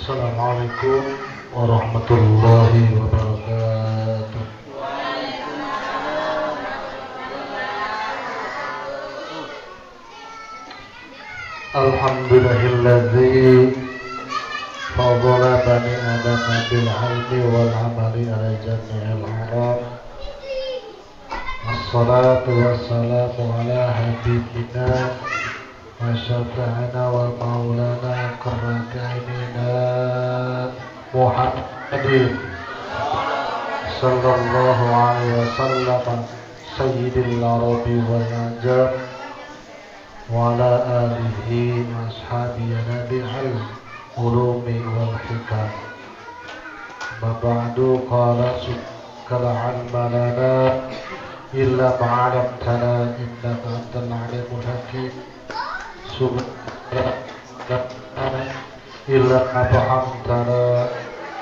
Assalamualaikum warahmatullahi wabarakatuh. Alhamdulillahilladzi fadala bani adam bil ilmi wal amali ala jami'il haram. Assalatu wassalamu ala habibina wa syafi'ina wa maulana qurrata Muhammadin sallallahu alaihi wasallam sayyidil arabi wal ajam wa ala alihi wa ashabihi nabi'il ulumi wal hikam. Ba'du qala sukala almalana illa ma'alamtana innaka antal alimul hakim. Subhanaka illa fahamtana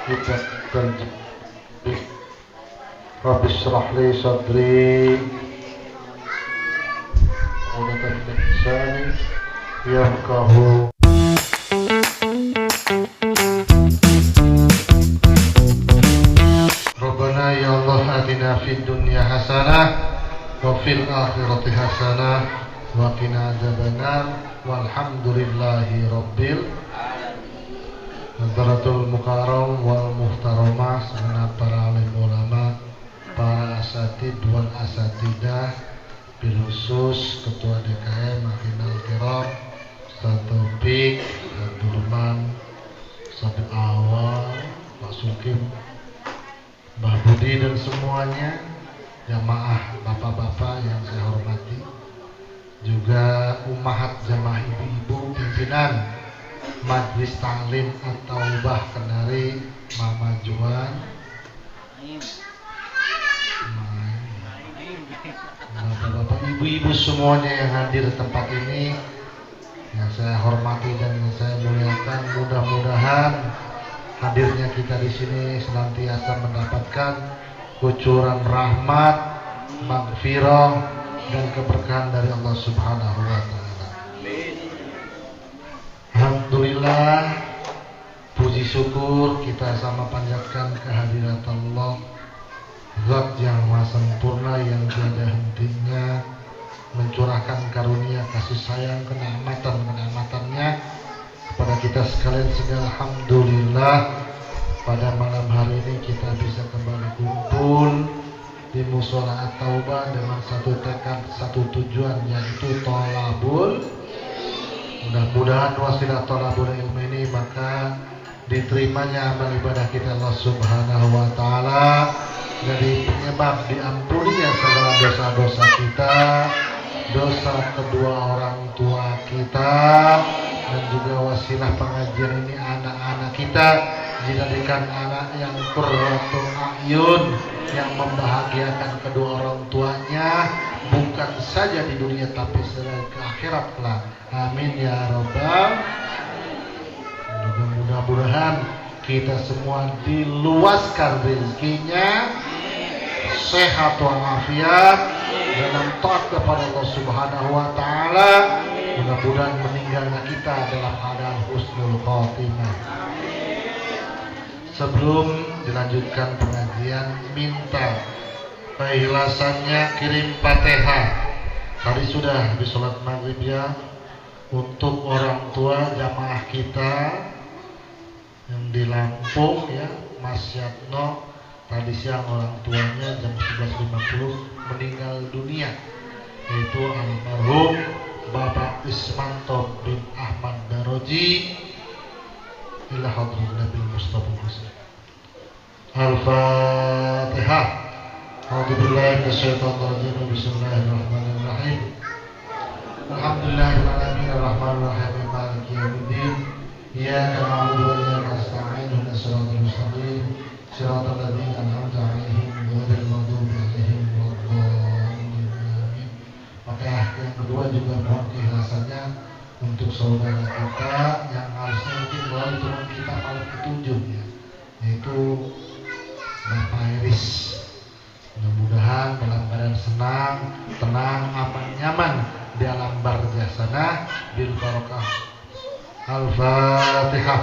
innakal jabbar. Rabbi shrah li sadri wa yassir li lisani yafqahu. Rabbana ya Allah atina fid dunya hasanah wa fil akhirati hasanah wa qina adzabannar. Walhamdulillahi rabbil Nadratul mukarram wal muhtaramah, segenap para alim ulama, para asatid wal asatidah, bil khusus ketua DKM Makinal Kiram, Ustaz Taufik, Abdurrahman, Ustaz Awal, Pak Sukim, Mbah Budi dan semuanya, jamaah bapak-bapak yang saya hormati, juga ummahat jamaah ibu-ibu pimpinan Majlis Ta'lim At-Taubah Kendari, Mama Juan, bapak-bapak ibu-ibu semuanya yang hadir di tempat ini, yang saya hormati dan yang saya muliakan. Mudah-mudahan hadirnya kita di sini senantiasa mendapatkan kucuran rahmat, maghfirah dan keberkahan dari Allah Subhanahu wa taala. Alhamdulillah, puji syukur kita sama panjatkan kehadirat Allah, Zat yang maha sempurna yang tiada hentinya, mencurahkan karunia kasih sayang kenikmatan-kenikmatannya kepada kita sekalian. Segala alhamdulillah, pada malam hari ini kita bisa kembali kumpul di Mushola At-Taubah dengan satu tekad, satu tujuan, yaitu thalabul. Mudah-mudahan wasilah thalabul ilmu ini maka diterimanya amal ibadah kita Allah Subhanahu wa taala, jadi penyebab diampuninya segala dosa-dosa kita, dosa kedua orang tua kita, dan juga wasilah pengajian ini anak-anak kita dijadikan anak yang qurratul a'yun, yang membahagiakan kedua orang tuanya, bukan saja di dunia tapi selain ke akhirat kelak. Amin ya rabbal. Mudah-mudahan kita semua diluaskan rezekinya, sehat walafiat, dalam taat kepada Allah Subhanahu wa taala. Mudah-mudahan meninggalnya kita dalam keadaan husnul khotimah. Sebelum dilanjutkan pengajian, minta keikhlasannya kirim Fatihah. Tadi sudah habis sholat maghrib ya, untuk orang tua jamaah kita yang di Lampung ya, Mas Yatno, tadi siang orang tuanya jam 11.50 meninggal dunia, yaitu almarhum Bapak Ismanto bin Ahmad Daroji. Ila hadrat Nabi Mustafa Muhammad. Al-Fatihah. A'udzubillahi minasyaitonir rajim. Bismillahirrahmanirrahim. Alhamdulillahil alamin arrahmanir rahim maliki yaumiddin. Iyyaka na'budu wa iyyaka nasta'in ihdinas siratal mustaqim siratal ladzina an'amta 'alaihim ghairil maghdubi 'alaihim waladdallin. Maka yang kedua juga mohon keikhlasannya untuk saudara kita yang harusnya mungkin melalui teman kita malam ketujuh ya, yaitu Bapak Iris. Mudah-mudahan dalam keadaan senang, tenang, aman, nyaman di alam barzah sana bil barokah. Al-Fatihah.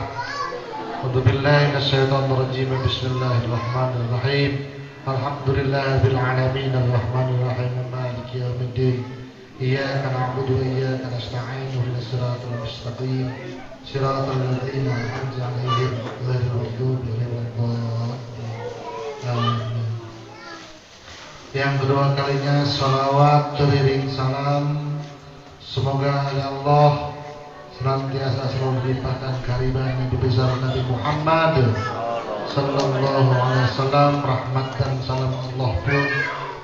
A'udzubillahi minasyaitonirrajim. Bismillahirrahmanirrahim. Alhamdulillahirabbil alamin arrahmanir rahim maliki yaumiddin. Iyyaka na'budu wa iyyaka nasta'in ihdinas siratal mustaqim siratal ladzina an'amta 'alaihim ghairil maghdubi 'alaihim waladdallin. Yang kedua kalinya salawat beriring salam, semoga Allah senantiasa selalu melimpahkan kehadiran Nabi besar Nabi Muhammad sallallahu alaihi wasallam. Rahmat dan salam Allah pun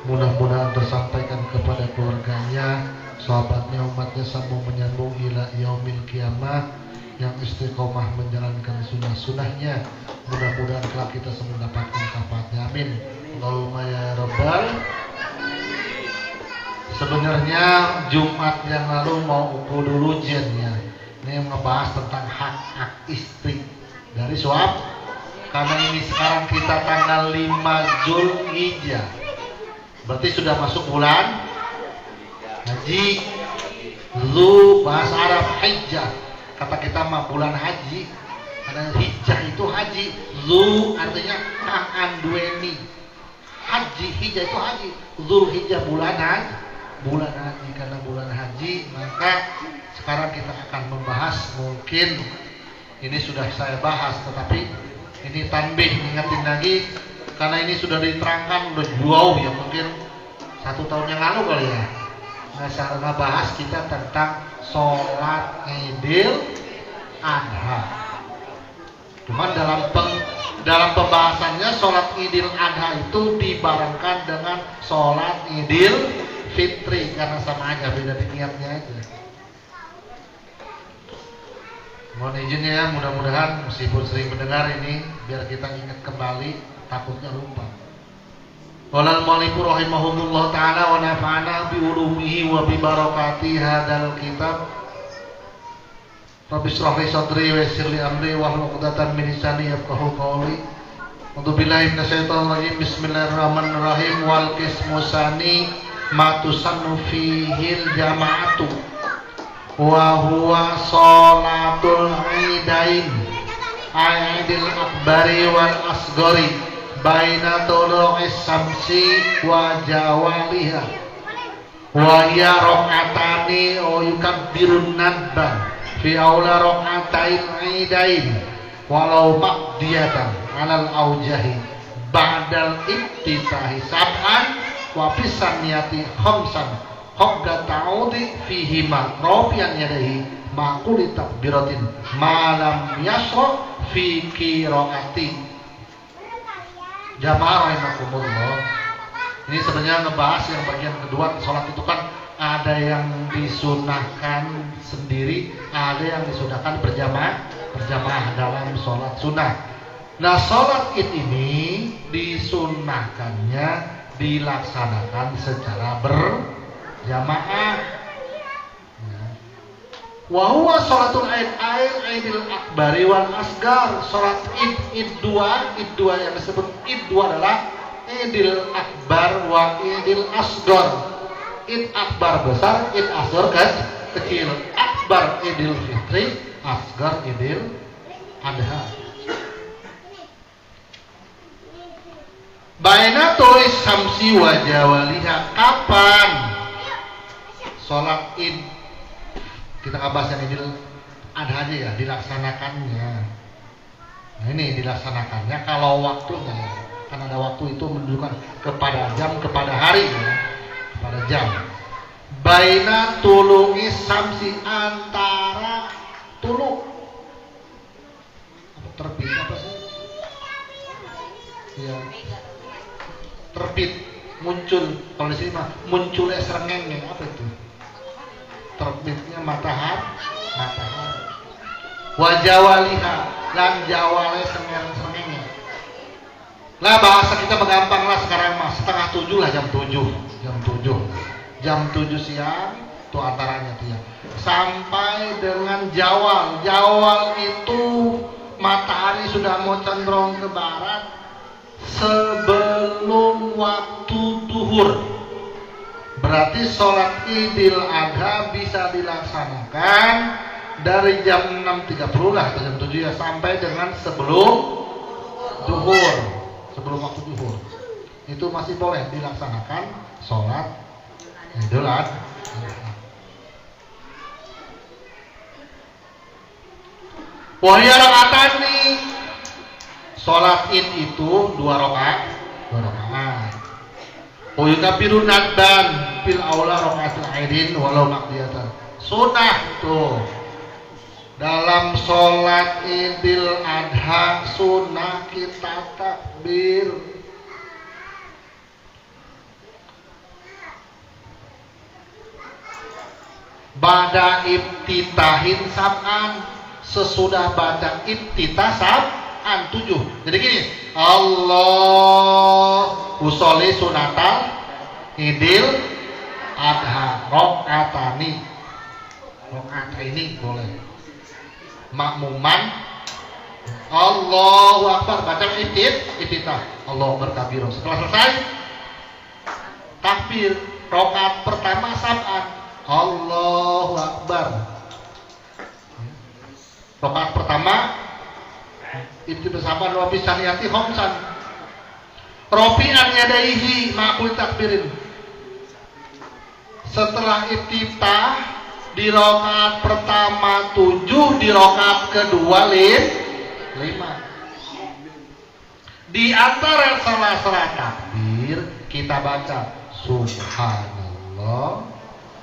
mudah-mudahan tersampaikan kepada keluarganya, sahabatnya, umatnya, sambung menyambung ila yaumil qiyamah, yang istiqomah menjalankan sunnah-sunnahnya. Mudah-mudahan kelak kita semua mendapatkan syafaatnya. Amin. Allahumma ya rabbal. Sebenarnya Jumat yang lalu mau ukur dulu jennya. Ini ngebahas tentang hak istri dari suami. Karena ini sekarang kita tanggal 5 Zulhijjah. Berarti sudah masuk bulan haji. Zu bahasa Arab hijjah. Kata kita mah bulan haji. Karena hijjah itu haji. Zu artinya kaan dueni. Haji hijjah itu haji. Zulhijjah bulan haji. Bulan haji, karena bulan haji, maka sekarang kita akan membahas, mungkin ini sudah saya bahas, tetapi ini tanbih, ingatin lagi, karena ini sudah diterangkan udah jauh ya, mungkin 1 tahun yang lalu kali ya. Nah, saya bahas kita tentang sholat Idul Adha. Cuman dalam pembahasannya sholat Idul Adha itu dibarengkan dengan sholat Idul Fitri, karena sama aja, beda niatnya aja. Mohon izin ya, mudah-mudahan meskipun sering mendengar ini, biar kita ingat kembali, takutnya lupa. Qala al-mu'allif rahimahullah ta'ala wa nafa'ana bi ulumihi wa bi barakati hadzal kitab. Rabbi shrah li sadri wa yassir li amri wahlul 'uqdatam min lisani yafqahu qawli. A'udzubillahi minasyaitonir rajim. Bismillahirrahmanirrahim. Wal qismu tsani ma tusannu fihil jama'atu wa huwa sholatul idain aidil akbari wal asgori baina tulu'is samsi wa jawaliha wa hiya raq'atani o yukabbirun nadban fi aula raq'atain idain walau maqdiyatan alal aujahi ba'dal iftitahi sab'an wa fisaniyati khamsan qabla ta'udi fihima rafian yadahi ma'quli takbiratin malam yasra fi qiraati. Jamaah rahimakumullah, ini sebenarnya ngebahas yang bagian kedua. Sholat itu kan ada yang disunahkan sendiri, ada yang disunahkan berjamaah dalam sholat sunnah. Nah, sholat id ini disunahkannya dilaksanakan secara berjamaah. Wa huwa sholatul aidil akbari wal asgar. Sholat id dua yang disebut id dua adalah idil akbar wa idil asgar. Id akbar besar, id asgar kecil. Akbar idil fitri, asgar idil adha. Baina tulis samsi wa jawaliha. Kapan sholat id, kita bahas yang idul adha aja ya, dilaksanakannya. Nah, ini dilaksanakannya kalau waktunya, kan ada waktu itu menunjukkan kepada jam, kepada hari ya, kepada jam. Baina tulu'i samsi, antara tuluk terbit apa sih? Ya, terbit, muncul, kalau di sini mah munculnya serengenge, apa itu? Terbitnya matahari. Wajawaliha, lan jawale serengenge. Lah bahasa kita gampang lah sekarang mah, 6:30 lah, jam 7 siang tuh antaranya tuh ya, sampai dengan jawal. Jawal itu matahari sudah mau cenderung ke barat sebelum waktu duhur. Berarti sholat idul adha bisa dilaksanakan dari jam 6.30 lah atau jam 7 ya sampai dengan sebelum zuhur, sebelum waktu zuhur. Itu masih boleh dilaksanakan sholat Idul Adha. Wahya rakaatan nih, sholat id itu 2 rakaat. Uyukabirun nadban fil aula rakaatil aidin walau maqdiyatan. Sunnah tuh dalam sholat Idul Adha sunnah kita takbir. Ba'da ibtitahin sab'an, sesudah baca ibtitah sab'an 7. Jadi gini, Allah usolli sunatal Idul Adha rakaatani. Rakaat ini boleh. Makmuman Allahu Akbar, baca ibtitah Allahu berkabir. Setelah selesai takbir rakaat pertama sab'an Allahu Akbar. Rakaat pertama ibtitah sab'an wa bisaniyati khamsan. Rafi'an yadaihi ma'kul takbirin. Setelah ibtitah di rakaat pertama 7, di rakaat kedua 5. Di antara salah-salah takbir kita baca subhanallah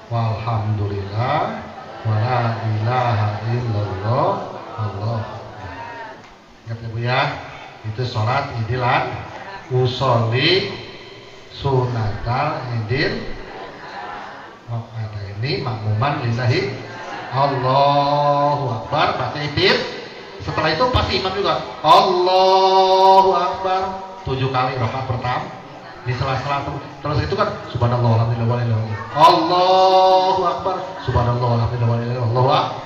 walhamdulillah wala ilaha illallah Allah. Ingat ya Bu ya, itu sholat Idul Adha. Usolli sunatal Idul Adha ini makmuman lillahi Allahu Akbar, baca ibtitah. Setelah itu pasti imam juga Allahu Akbar 7 kali rakaat pertama. Di sela-sela terus itu kan subhanallah alhamdulillah wa la ilaha illallah Allahu Akbar, subhanallah alhamdulillah wa la ilaha illallah Allahu Akbar.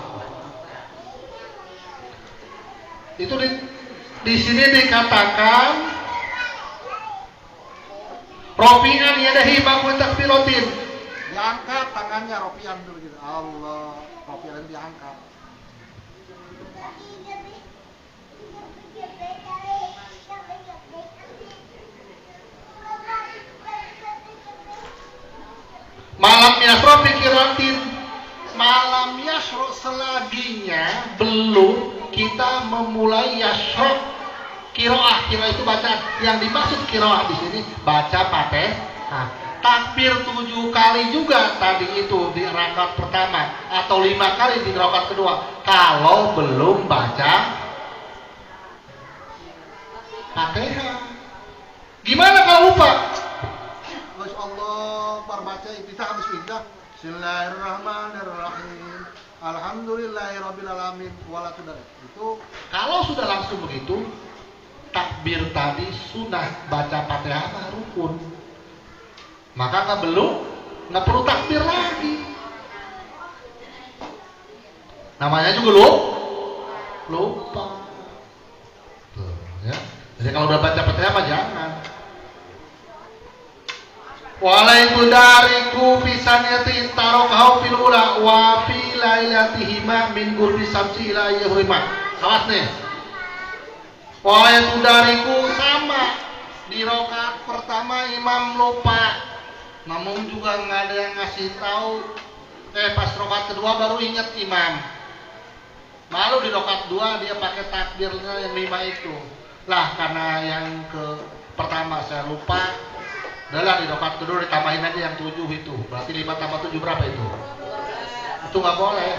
Itu di sini dikatakan rafi'an yadahi ma'kul takbiratin. Diangkat tangannya ropian dulu gitu. Allah, ropian diangkat. Malam yasro pikiratin, malam yasro selaginya belum kita memulai yasro kiroah. Kiroah itu bacaan. Yang dimaksud kiroah di sini baca Fatihah. Takbir 7 kali juga tadi itu di rakaat pertama atau 5 kali di rakaat kedua kalau belum baca Fatihah. Gimana kalau lupa? Masya Allah, baca ibtitah bismillah. Bismillahirrahmanirrahim. Alhamdulillahirabbil alamin wala tudar. Itu kalau sudah langsung begitu takbir tadi sunnah baca Fatihah rukun. Maka nggak perlu takbir lagi. Namanya juga lupa. Tuh, ya. Jadi kalau udah baca Fatihah mah jangan. Walaitu dariku fisaniyatin tarokau fil ula wa fi lailatihima min gurbi samsi ila yahrima. Awas nih. Walaitu dariku sama di rakaat pertama imam lupa. Namun juga nggak ada yang ngasih tahu. Pas rakaat kedua baru ingat imam. Malu di rakaat 2 dia pakai takbirnya yang 5 itu. Lah karena yang pertama saya lupa. Udahlah di rakaat kedua ditambahin aja yang 7 itu. Berarti 5 tambah 7 berapa itu? Itu nggak boleh.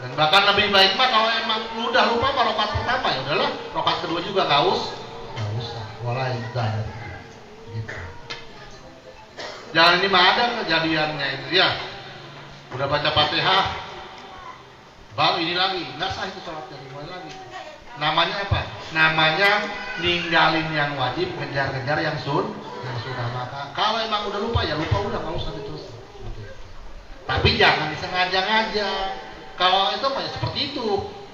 Dan bahkan lebih baik mah kalau emang udah lupa rakaat pertama ya udahlah rakaat kedua juga nggak usah. Walai dan gitu. Jangan ini mah ada kejadiannya itu ya. Udah baca Fatihah baru ini lagi, nggak sah itu sholatnya, dimulai lagi. Namanya apa? Namanya ninggalin yang wajib, ngejar-ngejar yang sunnah. Maka kalau emang udah lupa ya lupa udah nggak usah diterus. Tapi jangan disengaja-ngaja. Kalau itu mah ya seperti itu.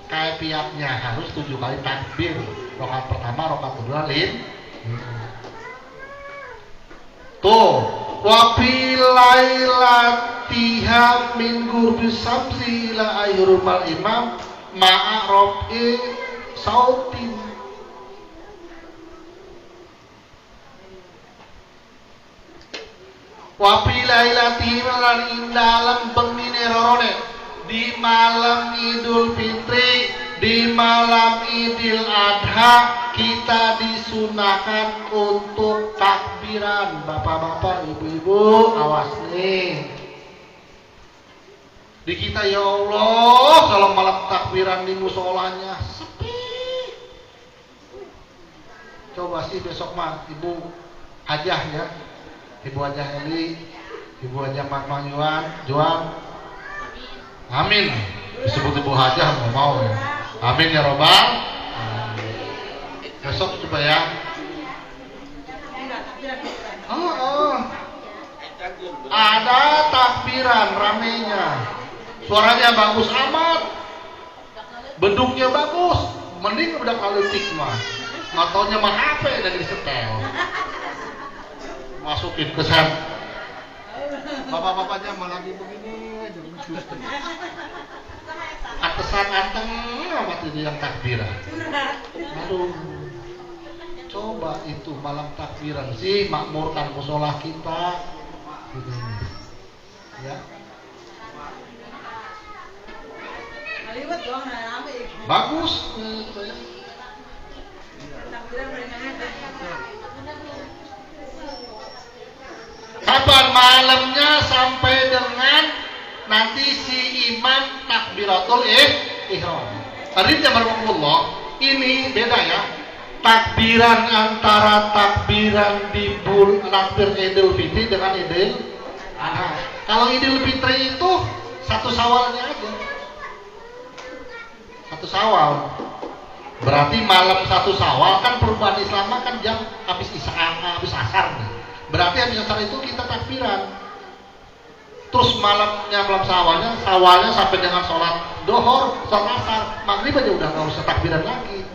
Kaifiatnya harus 7 kali takbir. Rakaat pertama, rakaat kedua, tuh wa bilailatiha min gurbi samsi ila ayyurmal imam ma'a rofi sautin. Wa bilailatiha lan indalam bengine rorone di malam Idul Fitri, di malam Idul Adha kita disunahkan untuk takbiran. Bapak-bapak, ibu-ibu, awas nih. Di kita ya Allah, kalau malam takbiran di musholanya sepi. Coba sih besok mah ibu hajah ya, ibu hajah Eli, ibu hajah Mang Juan. Amin. Disebut ibu hajah nggak mau ya. Amin ya robbal. Besok coba ya. Ada takbiran ramenya. Suaranya bagus amat. Bentuknya bagus. Mending udah kaletik mah. Motonya mah HP dan disetel. Masukin ke sana. Bapak-bapaknya malah begini aja lucu. Atesan anteng amat itu yang takbiran. Aduh. Coba itu malam takbiran sih makmurkan musola kita. Gitu. Ya. Bagus. Kapan malamnya sampai dengan nanti si imam takbiratul ihram. Tadi jazakumullah, ini beda ya. Takbiran antara takbiran di takbir Idul Fitri dengan Idul Adha. Kalau Idul Fitri itu satu Syawalnya aja. Satu Syawal. Berarti malam satu Syawal kan perubahan Islam kan jam habis asar nih. Berarti habis asar itu kita takbiran. Terus malamnya malam Syawalnya sampai dengan sholat dohor, sholat asar, maghrib aja udah nggak usah takbiran lagi.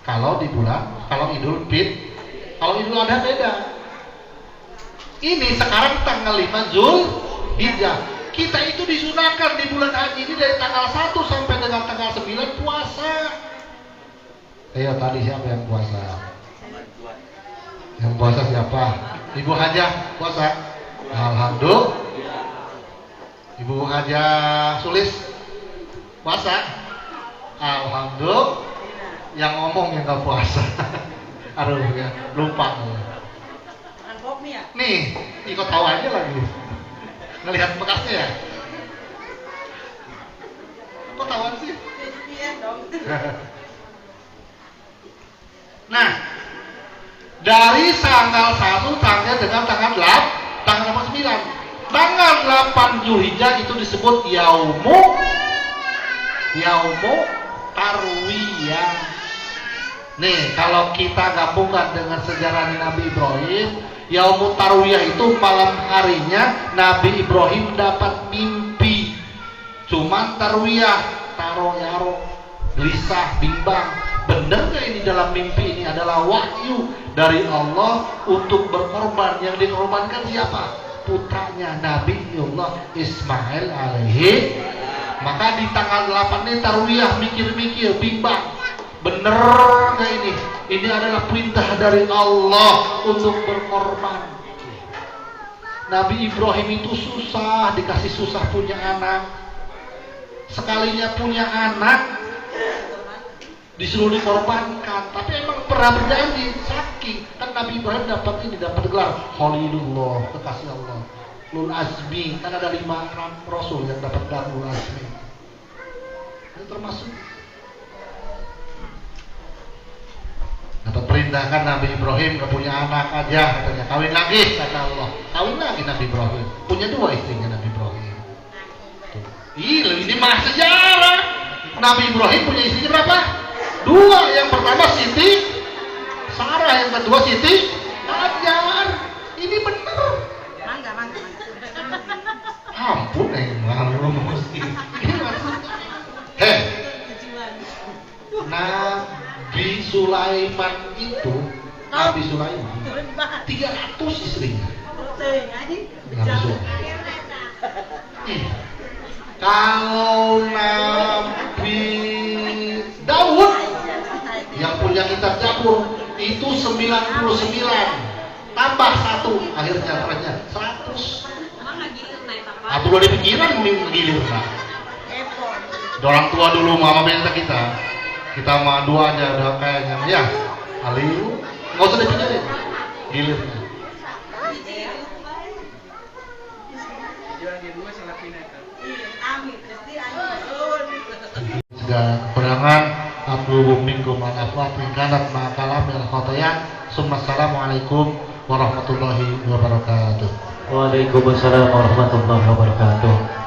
Kalau di bulan, kalau Idul Fitri, kalau Idul Adha beda. Ini sekarang tanggal 5 Zulhijjah. Kita itu disunahkan di bulan haji ini dari tanggal 1 sampai dengan tanggal 9 puasa. Ayo tadi siapa yang puasa? Yang puasa siapa? Ibu Hajah puasa. Alhamdulillah. Ibu Hajah Sulis puasa. Alhamdulillah. Yang ngomong yang gak puasa. Aduh ya, lupa. Nih, ikut tahu aja lagi. Ngelihat bekasnya ya. Kok tahuan sih? Nah, dari tanggal 1 sampai dengan tanggal 9. Tanggal 8 Zulhijjah itu disebut Yaumu Tarwiyah. Nih, kalau kita gabungkan dengan sejarah Nabi Ibrahim, Yaumut Tarwiyah itu malam harinya Nabi Ibrahim dapat mimpi. Cuman tarwiyah, taro-yaro, gelisah, bimbang. Benar gak ini dalam mimpi ini adalah wahyu dari Allah untuk berkorban? Yang dikorbankan siapa? Putranya Nabi Allah Ismail alaihi. Maka di tanggal 8 ini tarwiyah, mikir-mikir, bimbang. Bener gak ini? Ini adalah perintah dari Allah untuk berkorban. Nabi Ibrahim itu susah, dikasih susah punya anak. Sekalinya punya anak disuruh dikorbankan. Tapi emang pernah berjanji, saking kan Nabi Ibrahim dapat gelar Khalilullah, kekasih Allah. Ulul Azmi, kan ada 5 rasul yang dapat gelar Ulul Azmi. Ini termasuk dapat perintahkan Nabi Ibrahim gak punya anak aja, katanya kawin lagi, kata Allah. Kawin lagi Nabi Ibrahim, punya 2 istrinya Nabi Ibrahim. Ini mah sejarah. Nabi Ibrahim punya istrinya berapa? 2. Yang pertama Siti Sarah, yang kedua Siti Hajar. Ini bener. Mangga. Ampun malu mesti. Nabi Sulaiman itu, Nabi Sulaiman 300 istrinya. Langsung. Kalau Nabi Daud yang punya kitab Zabur itu 99 tambah 1 akhirnya beranya 100. Atau udah dipikiran ngilir nah. Orang tua dulu mama benta kita mah dua aja udah kayaknya ya Aliu nggak usah dipikirin gilirnya. Segala kekurangan atlubu minkum an afwatin kanat ma'akalam al khotoyan. Assalamualaikum warahmatullahi wabarakatuh. Waalaikumsalam warahmatullahi wabarakatuh.